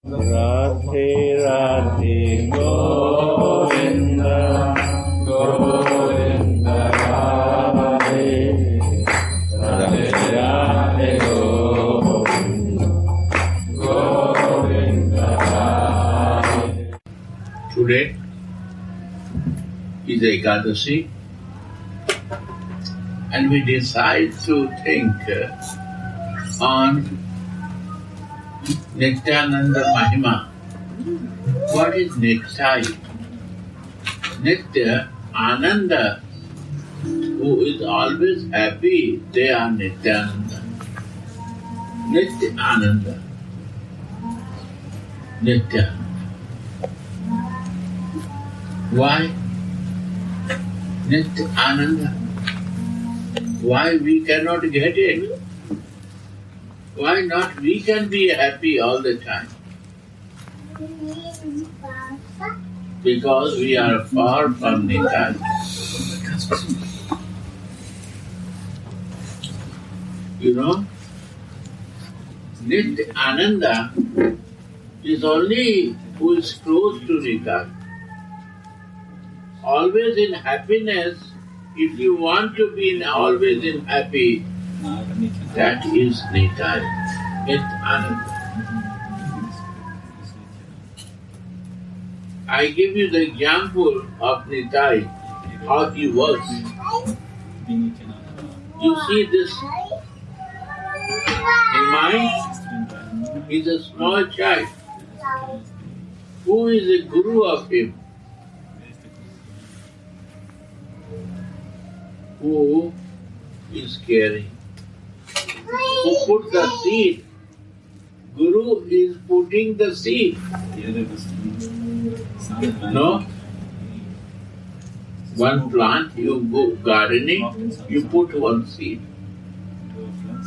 Radhe Radhe Govinda Govinda Radhe Radhe Radhe Govinda Govinda Radhe. Today is Ekadashi and we decide to think on Nityananda Mahima. What is Nitay? Nitya, Ananda, who is always happy, they are Nityananda. Nitya Ananda. Nitya. Why? Nitya Ananda. Why we cannot get it? Why not? We can be happy all the time. Because we are far from Nitay. You know, Nitya Ananda is only who is close to Nitay. Always in happiness, if you want to be always in happy, that is Nitay, Nitya Ananda. I give you the example of Nitay, how he works. You see this in mind? He's a small child. Who is the guru of him? Who is caring? Who put the seed? Guru is putting the seed. No? One plant, you go gardening, you put one seed.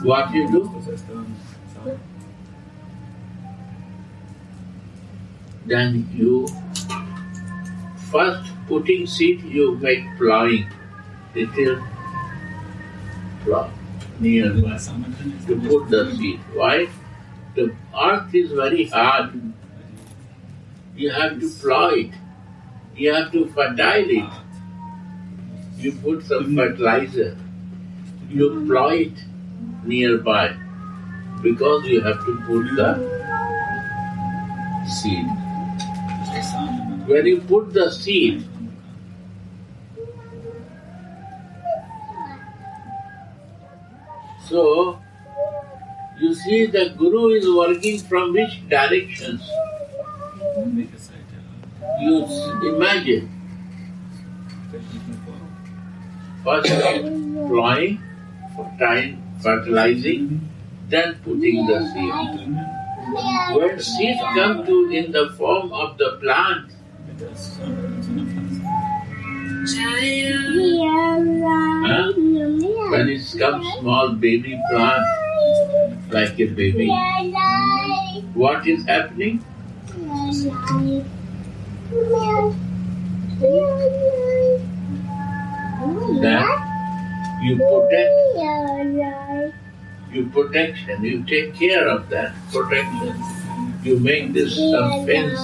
What you do? Then you first putting seed, you make plowing. Little plow nearby to put the seed. Why? The earth is very hard. You have to plow it. You have to fertile it. You put some fertilizer. You plow it nearby because you have to put the seed. When you put the seed, so you see the Guru is working from which directions? You imagine. First plowing, fertilizing, then putting the seed. When seed comes to in the form of the plant, when it comes small baby plant, like a baby, what is happening? That you protection, you take care of that protection. You make this fence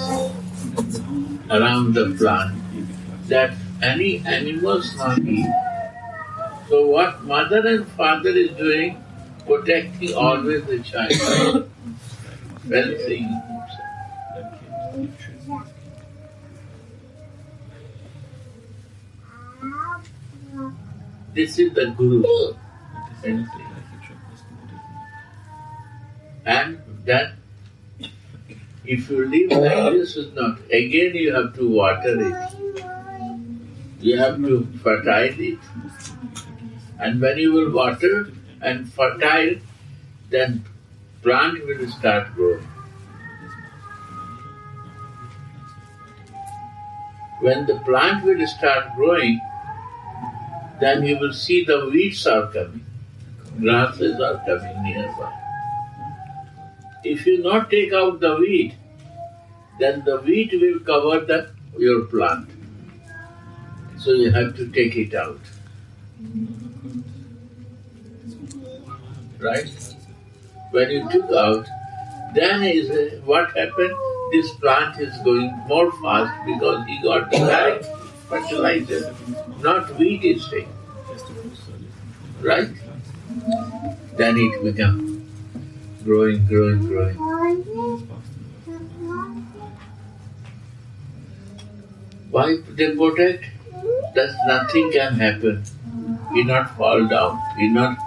around the plant that any animals not eat. So what mother and father is doing, protecting always the child, fencing. This is the Guru. And that if you leave like this is not, again you have to water it. You have to fertile it. And when you will water and fertile, then plant will start growing. When the plant will start growing, then you will see the weeds are coming. Grasses are coming nearby. If you not take out the weed, then the weed will cover your plant. So you have to take it out. Right? When you took out, Then what happened? This plant is going more fast because he got the direct fertilizer, not wheat is taking. Right? Then it becomes growing. Why they protect? That nothing can happen. He not fall down. He not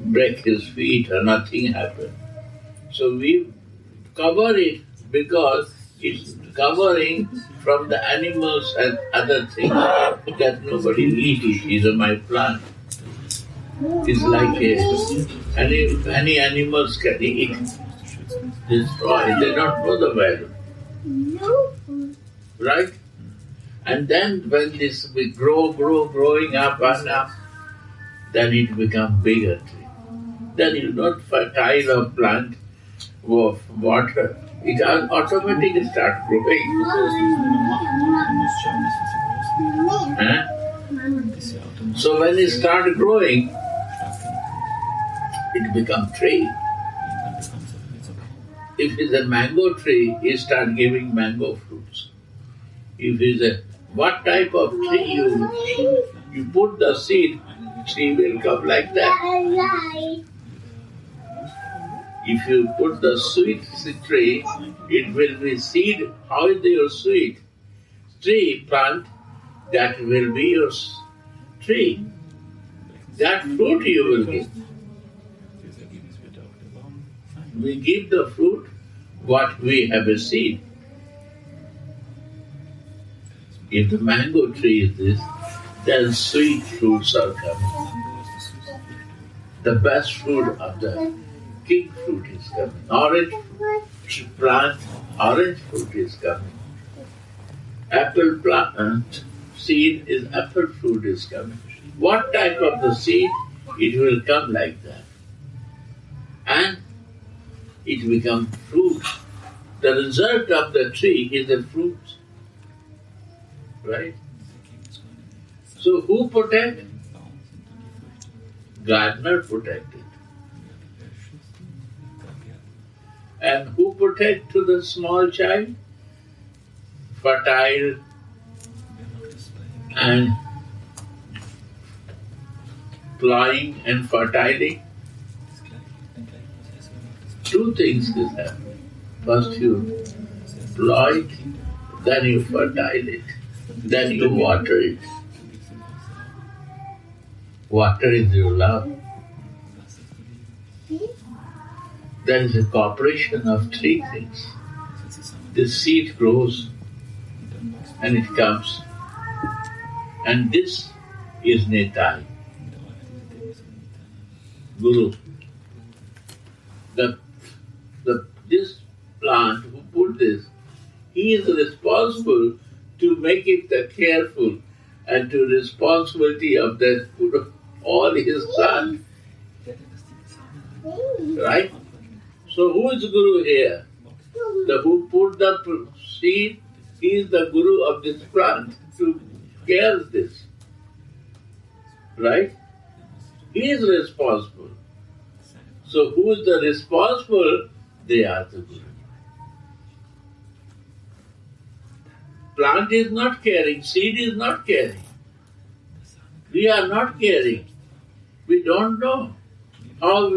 break his feet or nothing happen. So we cover it because it's covering from the animals and other things that nobody eat it. It's my plant. It's like any animals can eat, destroy. They don't know the value. Right? And then when this we growing up and up, then it becomes bigger tree. Then you not fertile or plant of water. It automatically start growing. So when it start growing, it becomes tree. If it's a mango tree, it start giving mango fruits. If it's a what type of tree you put the seed, tree will come like that. If you put the sweet tree, it will be seed. How is your sweet tree plant? That will be your tree. That fruit you will give. We give the fruit what we have a seed. If the mango tree is this, then sweet fruits are coming. The best fruit of the king fruit is coming. Orange plant, orange fruit is coming. Apple plant seed is apple fruit is coming. What type of the seed? It will come like that. And it becomes fruit. The result of the tree is the fruit. Right? So who protect? Gardener protected. And who protect to the small child? Fertile and plowing and fertiling. Two things is happening. First you plow it, then you fertile it, then you water it. Water is your love. There is a cooperation of three things. The seed grows and it comes. And this is Nitay, Guru. This plant who put this, he is responsible to make it careful and to responsibility of that all his sons. Right? So who is Guru here? The who put the seed, he is the Guru of this plant to care this. Right? He is responsible. So who is the responsible? They are the Guru. Plant is not caring, seed is not caring. We are not caring. We don't know how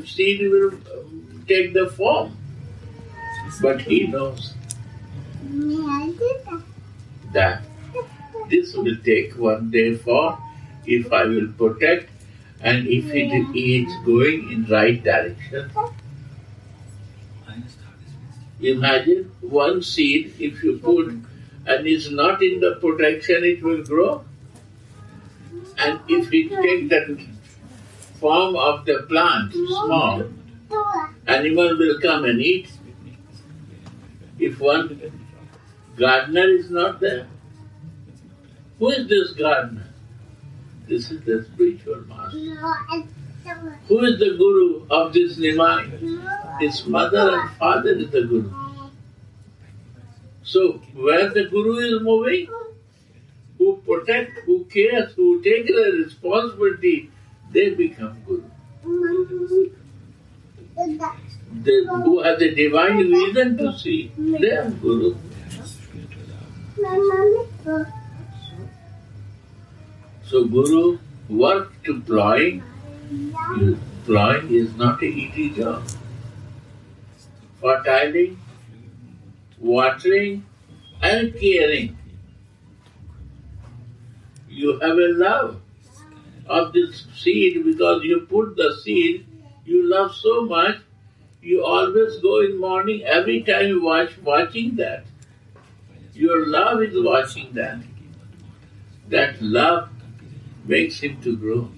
seed will take the form. But he knows that this will take one day for if I will protect and if it is going in right direction. Imagine one seed if you put and is not in the protection, it will grow. And if it takes the form of the plant, small, animal will come and eat. If one gardener is not there, who is this gardener? This is the spiritual master. Who is the Guru of this Nimai? His mother and father is the Guru. So where the Guru is moving, who protect, who cares, who take the responsibility, they become Guru. who has a divine reason to see. They are Guru. So Guru work to plowing. Plowing is not an easy job. Fertiling, watering and caring. You have a love of this seed because you put the seed, you love so much, you always go in morning, every time you watching that. Your love is watching that. That love makes him to grow.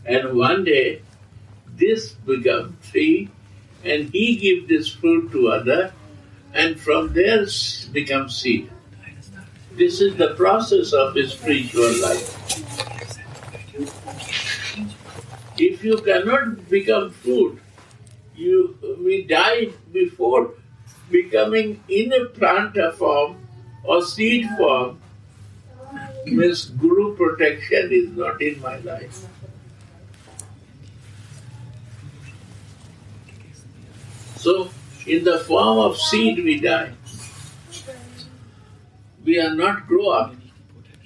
And one day, this becomes tree, and he gives this fruit to other, and from there becomes seed. This is the process of his spiritual life. If you cannot become fruit, we die before becoming in a plant form or seed form. Means Guru protection is not in my life. So, in the form of seed we die. We are not grow up.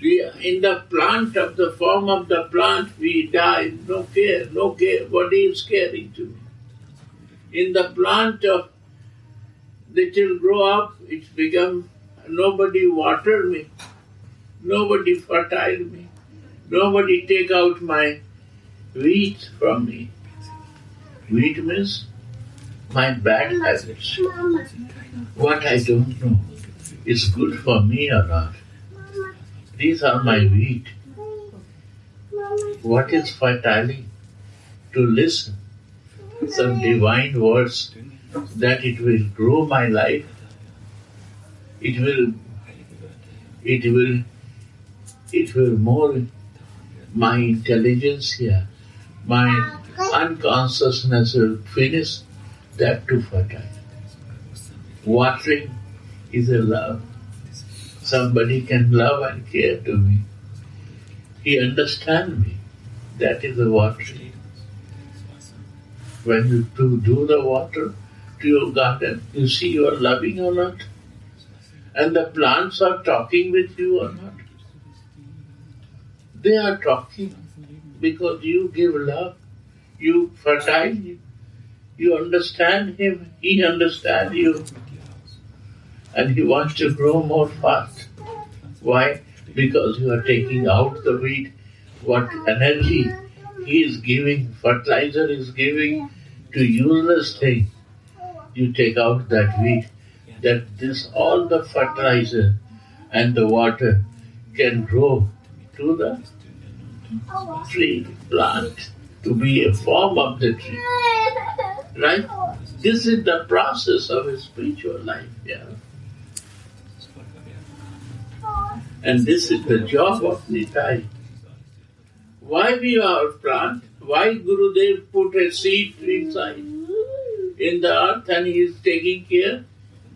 We are in the plant of the form of the plant we die. No care. What is caring to me? In the plant of little grow up, it's become nobody water me, nobody fertile me, nobody take out my wheat from me. Wheat means my bad habits. What I don't know is good for me or not. These are my wheat. What is fertility? To listen some divine words that it will grow my life. It will more my intelligence here. My unconsciousness will finish that to fertile. Watering is a love. Somebody can love and care to me. He understands me. That is the watering. When you do the water to your garden, you see you are loving or not. And the plants are talking with you or not. They are talking because you give love. You fertile him. You understand him. He understands you. And he wants to grow more fast. Why? Because you are taking out the weed. What energy he is giving, fertilizer is giving to useless thing. You take out that weed. That this all the fertilizer and the water can grow to the tree, plant, to be a form of the tree. Right? This is the process of a spiritual life. Yeah. And this is the job of Nitay. Why we are plant? Why Gurudev put a seed inside in the earth and he is taking care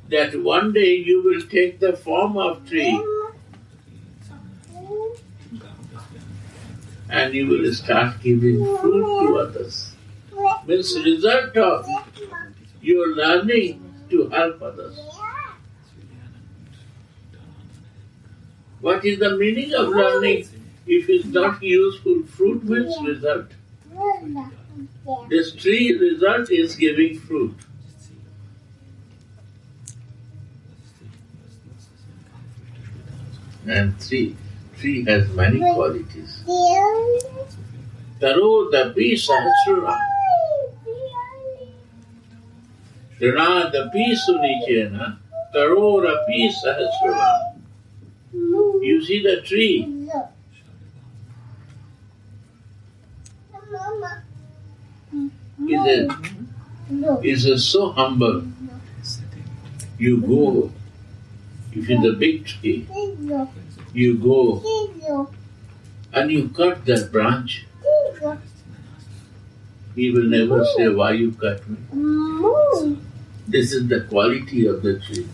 that one day you will take the form of tree and you will start giving fruit to others. Means result of your learning to help others. What is the meaning of learning if it's not useful? Fruit means result. This tree result is giving fruit. And tree has many qualities. Taro dapi sahasrara. Rana dapi sunichena. Taro rapi sahasrara. You see the tree. Is so humble. You go, if it's a big tree, you go and you cut that branch. He will never say, why you cut me. This is the quality of the tree.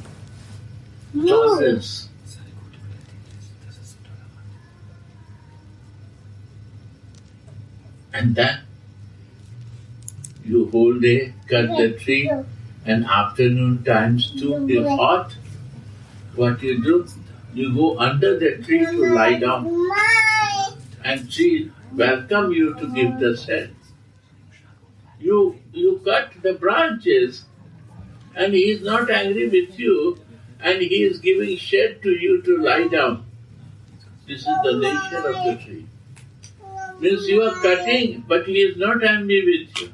Tolerance. And then You whole day cut the tree, and afternoon times too, if hot, what you do? You go under the tree to lie down, and tree welcome you to give the shade. You cut the branches, and he is not angry with you, and he is giving shade to you to lie down. This is the nature of the tree. Means you are cutting, but he is not angry with you.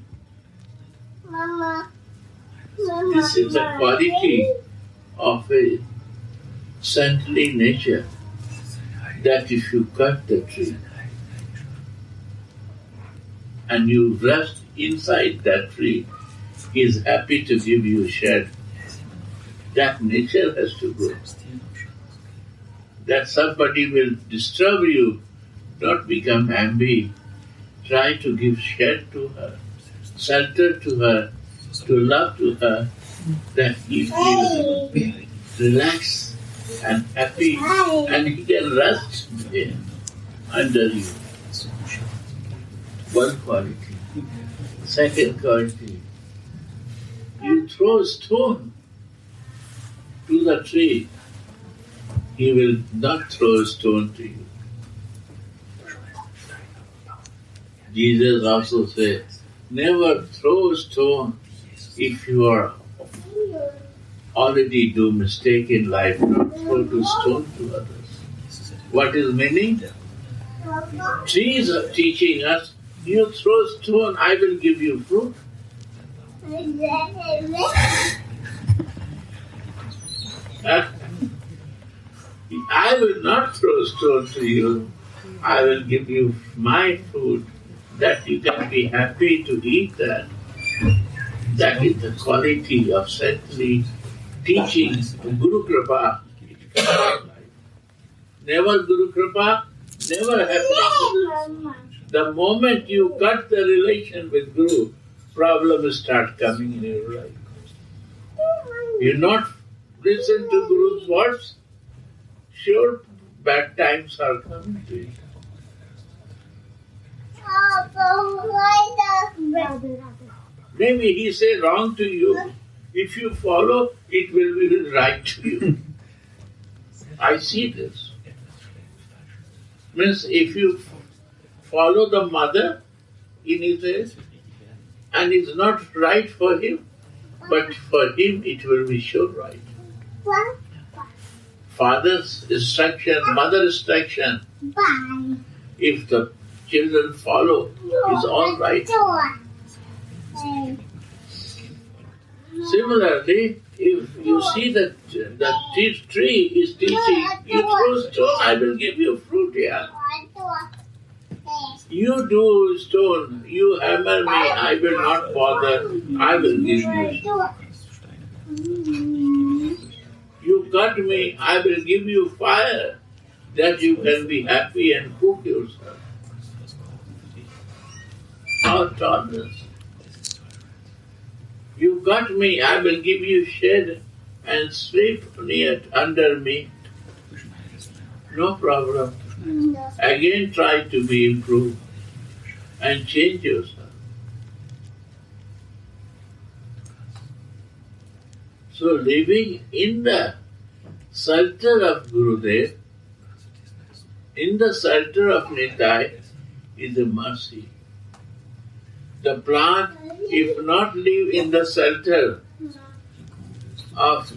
This is the quality of a saintly nature, that if you cut the tree and you rest inside that tree, he is happy to give you shade. That nature has to go. That somebody will disturb you, not become angry. Try to give shade to her, shelter to her, to love to her, that he feels relaxed and happy, and he can rest there under you. One quality. Second quality, you throw a stone to the tree, he will not throw a stone to you. Jesus also said, never throw a stone if you are already do mistake in life, not throw to stone to others. What is meaning? Trees are teaching us, you throw stone, I will give you fruit. I will not throw stone to you. I will give you my food, that you can be happy to eat that. That is the quality of saintly teaching, Guru Kripa. Never Guru Kripa, never happening. The moment you cut the relation with Guru, problems start coming in your life. You not listen to Guru's words, sure bad times are coming to you. Maybe he say wrong to you. If you follow, it will be right to you. I see this. Means if you follow the mother in his age, and it's not right for him, but for him it will be sure right. Father's instruction, mother's instruction, if the children follow, is all right. Similarly, if you see that the tree is teaching, you throw stone, I will give you fruit here. You do stone, you hammer me, I will not bother, I will give you. You cut me, I will give you fire, that you can be happy and cook yourself. Our tolerance. You cut me, I will give you shade and sleep near under me. No problem. Again try to be improved and change yourself. So living in the shelter of Gurudev, in the shelter of Nitay, is a mercy. The plant, if not live in the shelter of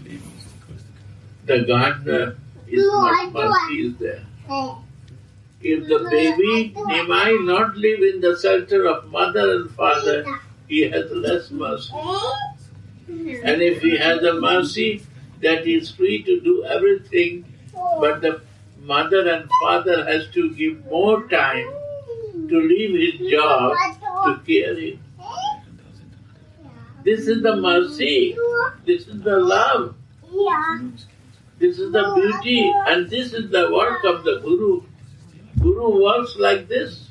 the gardener, is not mercy is there. If the baby Nitay not live in the shelter of mother and father, he has less mercy. And if he has a mercy, that he is free to do everything, but the mother and father has to give more time to leave his job to care him. This is the mercy, this is the love, this is the beauty, and this is the work of the Guru. Guru works like this,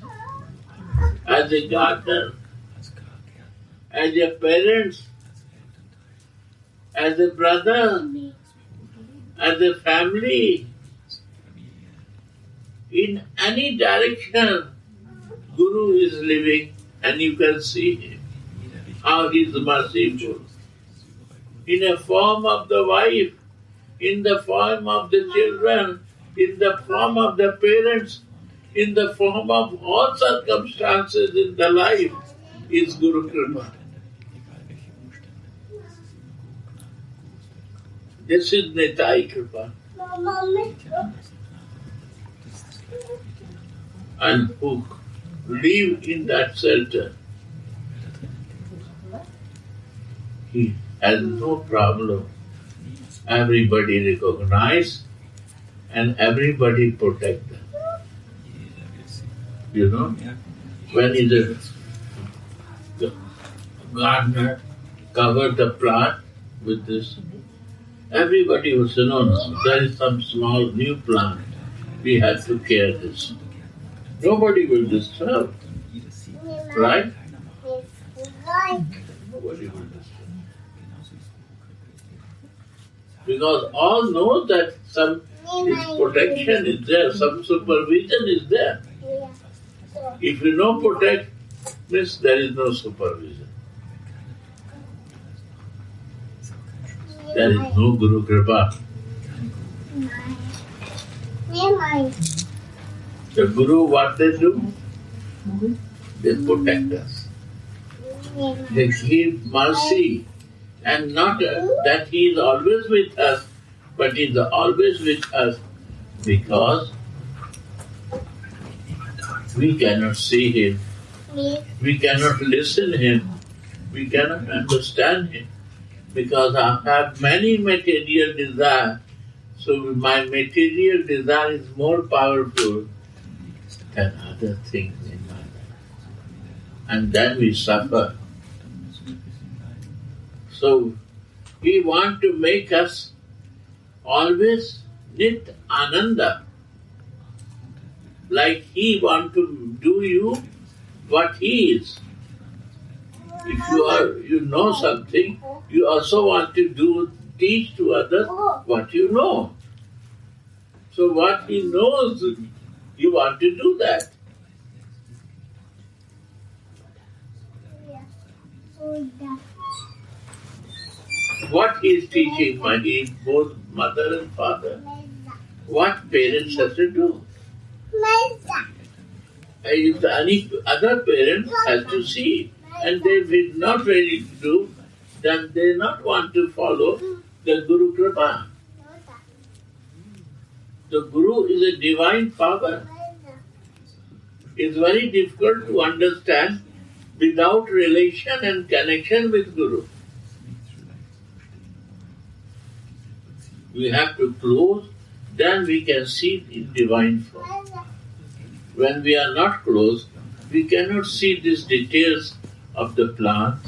as a gardener, as a parent, as a brother, as a family. In any direction, Guru is living, and you can see him. how he is merciful. In the form of the wife, in the form of the children, in the form of the parents, in the form of all circumstances in the life is Guru Kripa. This is Nitay Kripa. And who live in that shelter, he has no problem. Everybody recognize and everybody protect them. You know, when the gardener covered the plant with this, everybody would say, no, there is some small new plant. We have to care this. Nobody will disturb. Right? Nobody will disturb. Because all know that some protection is there, some supervision is there. If you don't protect, means there is no supervision. There is no Guru Kripa. The Guru, what they do? They protect us. They give mercy. And not that he is always with us, but he is always with us because we cannot see him, we cannot listen him, we cannot understand him, because I have many material desires. So my material desire is more powerful than other things in my life. And then we suffer. So, he wants to make us always Nit Ananda. Like he wants to do you what he is. If you know something, you also want to teach to others what you know. So what he knows, you want to do that. What he is teaching, he is both mother and father. What parents have to do? If any other parent has to see, and they will not ready to do, then they not want to follow the Guru Kripa. The Guru is a divine power. It's very difficult to understand without relation and connection with Guru. We have to close, then we can see in divine form. When we are not close, we cannot see these details of the plant.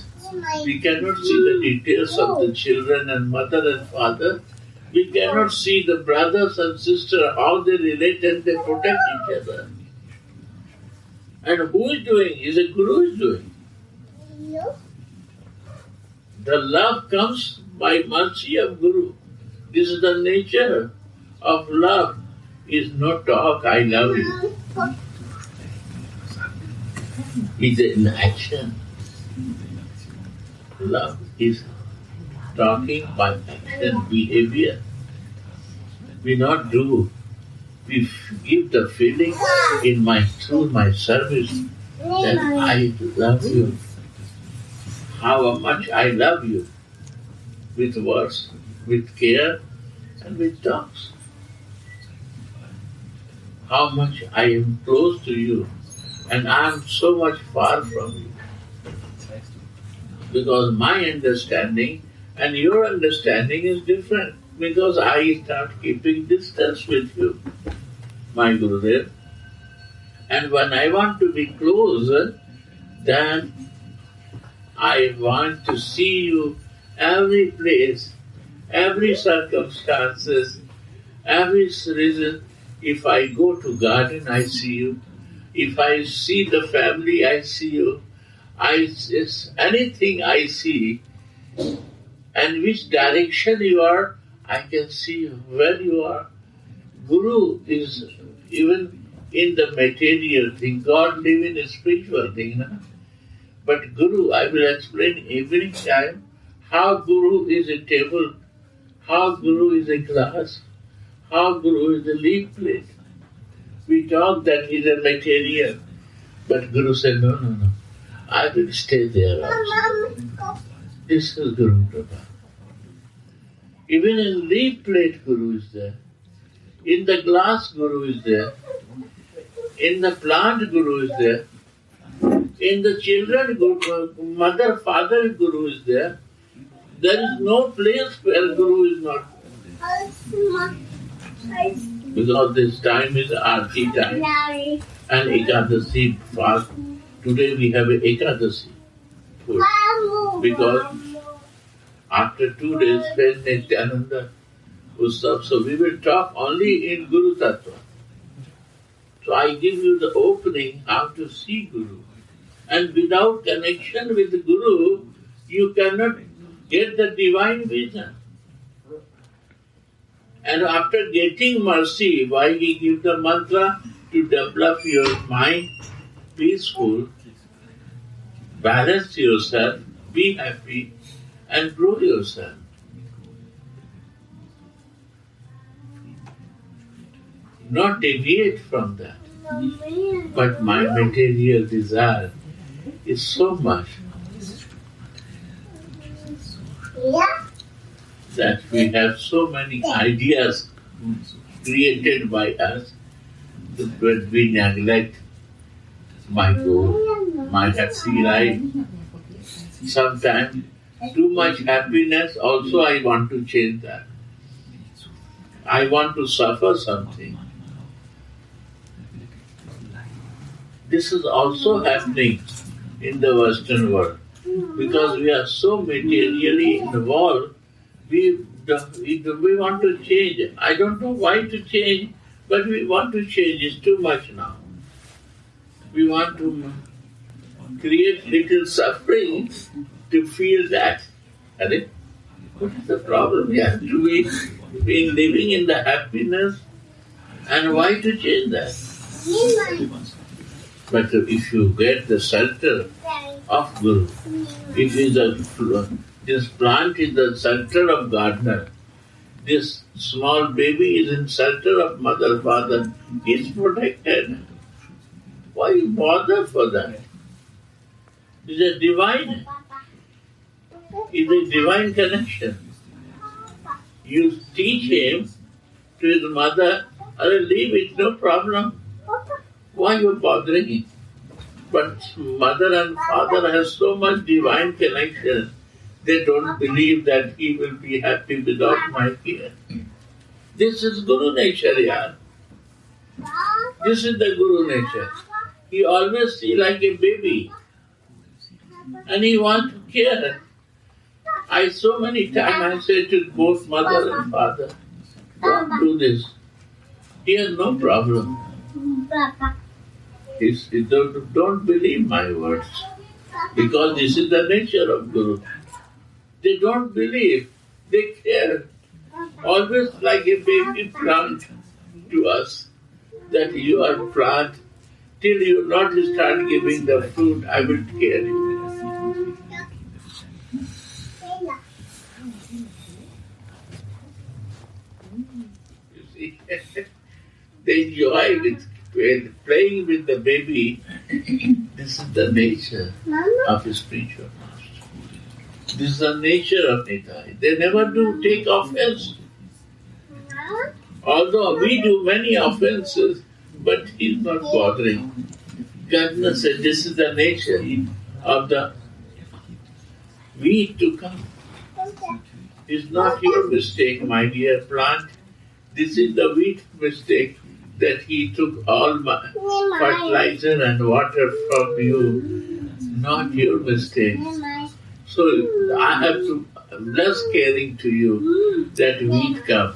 We cannot see the details of the children and mother and father. We cannot see the brothers and sisters, how they relate and they protect each other. And who is doing? Is the Guru is doing. The love comes by mercy of Guru. This is the nature of love. Is no talk, I love you. It's an action. Love is talking by action, behavior. We not do. We give the feeling through my service that I love you. How much I love you. With words, with care, and with talks. How much I am close to you, and I am so much far from you. Because my understanding and your understanding is different. Because I start keeping distance with you, my Gurudev. And when I want to be close, then I want to see you every place, every circumstances, every reason. If I go to garden, I see you. If I see the family, I see you. Anything I see, and which direction you are, I can see where you are. Guru is even in the material thing. God lives in a spiritual thing. Na? But Guru, I will explain every time how Guru is a table, how Guru is a glass, how Guru is a leaf plate. We talk that he's a material, but Guru said, no. I will stay there also. This is Guru Prabha. Even in leaf plate, Guru is there. In the glass, Guru is there. In the plant, Guru is there. In the children, mother, father, Guru is there. There is no place where Guru is not. Because this time is Aarti time and Ekadasi fast. Today we have a Ekadasi food. Because after 2 days, when Nityananda Ustav, so we will talk only in Guru Tattva. So I give you the opening how to see Guru. And without connection with the Guru, you cannot get the divine vision. And after getting mercy, why he gives the mantra? To develop your mind peaceful, balance yourself, be happy, and grow yourself. Not deviate from that. But my material desire is so much that we have so many ideas created by us that we neglect my goal, my happy life. Sometimes too much happiness also I want to change that. I want to suffer something. This is also happening in the Western world. Because we are so materially involved, we want to change. I don't know why to change, but we want to change. It's too much now. We want to create little suffering to feel that. What is the problem? We have to be living in the happiness, and why to change that? But if you get the center of Guru, it is this plant is the center of gardener. This small baby is in center of mother, father. He is protected. Why you bother for that? It's a divine connection. You teach him to his mother, leave it, no problem. Why you bothering him? But mother and father have so much divine connection, they don't believe that he will be happy without my care. This is Guru nature, yaar. This is the Guru nature. He always see like a baby. And he wants to care. So many times I say to both mother and father, don't do this. He has no problem. He don't believe my words. Because this is the nature of Guru. They don't believe. They care. Always like a baby plant to us. That you are plant. Till you not start giving the fruit, I will care you. You see, they enjoy with playing with the baby. This is the nature of a spiritual master. This is the nature of Nitay. They never do take offense. Although we do many offenses, but he's not bothering. Gardner said this is the nature of the wheat to come. It's not your mistake, my dear plant. This is the wheat mistake that he took all my fertilizer and water from you. Not your mistake. So I have to, I'm less caring to you that wheat come.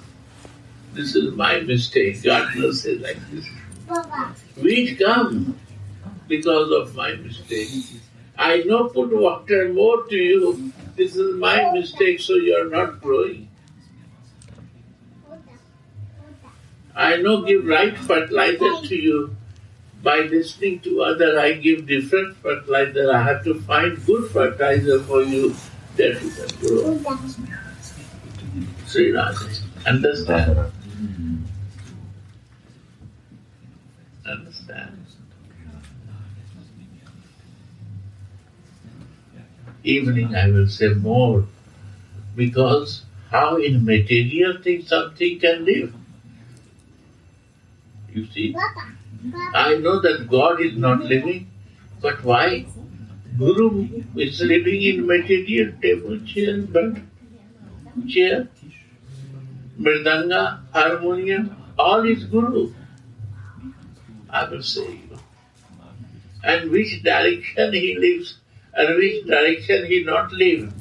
This is my mistake. Gardner said like this. Wheat come because of my mistake. I know put water more to you. This is my mistake, so you are not growing. I know give right fertilizer to you. By listening to others, I give different fertilizer. I have to find good fertilizer for you that you can grow. Sri Radha. Understand? Understand? Evening I will say more, because how in material things something can live. You see? I know that God is not living, but why? Guru is living in material table, chair, but chair, mridanga, harmonium, all is Guru. I will say you. And which direction he lives and which direction he not live.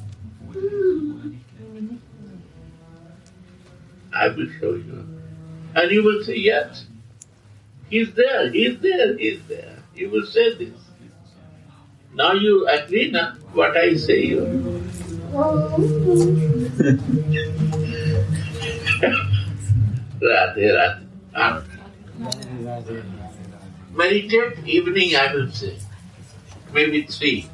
I will show you. And you will say, yes, he's there, he's there, he's there. You will say this. Now you agree na what I say you. Radhe, Radhe. Meditate evening I will say. Maybe 3.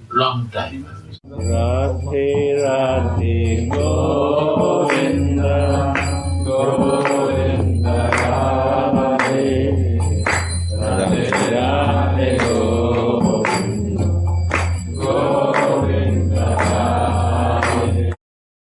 Long time. Radhe Radhe Go